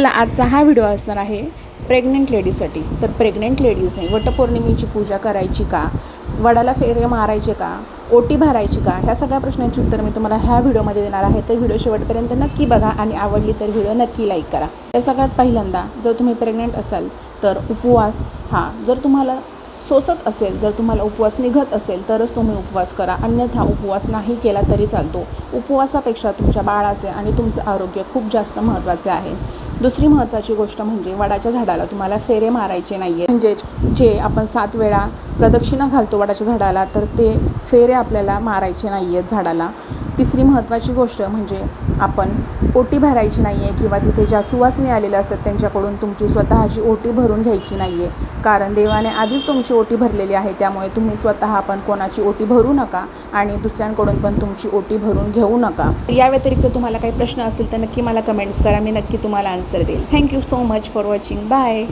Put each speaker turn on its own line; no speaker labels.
आपला आजचा हा व्हिडिओ असणार आहे प्रेग्नंट लेडीजसाठी. तर प्रेग्नंट लेडीजने वटपौर्णिमेची पूजा करायची का, वडाला फेरे मारायचे का, ओटी भरायची का, ह्या सगळ्या प्रश्नांची उत्तर मी तुम्हाला ह्या व्हिडिओमध्ये देणार आहे. तर व्हिडिओ शेवटपर्यंत नक्की बघा आणि आवडली तर व्हिडिओ नक्की लाईक करा. तर सगळ्यात पहिल्यांदा जर तुम्ही प्रेग्नंट असाल तर उपवास जर तुम्हाला सोसत असेल, जर तुम्हाला उपवास निघत असेल तरच तुम्ही उपवास करा, अन्यथा उपवास नाही केला तरी चालतो. उपवासापेक्षा तुमच्या बाळाचे आणि तुमचं आरोग्य खूप जास्त महत्त्वाचे आहे. दुसरी महत्त्वाची गोष्ट म्हणजे वडाच्या झाडाला तुम्हाला फेरे मारायचे नाही आहेत. म्हणजे जे आपण 7 वेळा प्रदक्षिणा घालतो वडाच्या झाडाला, तर ते फेरे आपल्याला मारायचे नाही आहेत झाडाला. तिसरी महत्त्वाची गोष्ट म्हणजे आपण ओटी भरायची नाही आहे किंवा तिथे ज्या सुवासिनी आलेल्या असतात त्यांच्याकडून तुमची स्वतःची ओटी भरून घ्यायची नाही आहे, कारण देवाने आधीच तुमची ओटी भरलेली आहे. त्यामुळे तुम्ही स्वतः पण कोणाची ओटी भरू नका आणि दुसऱ्यांकडून पण तुमची ओटी भरून घेऊ नका. या व्यतिरिक्त तुम्हाला काही प्रश्न असतील तर नक्की मला कमेंट्स करा, मी नक्की तुम्हाला आन्सर देईल. Thank you so much for watching. Bye.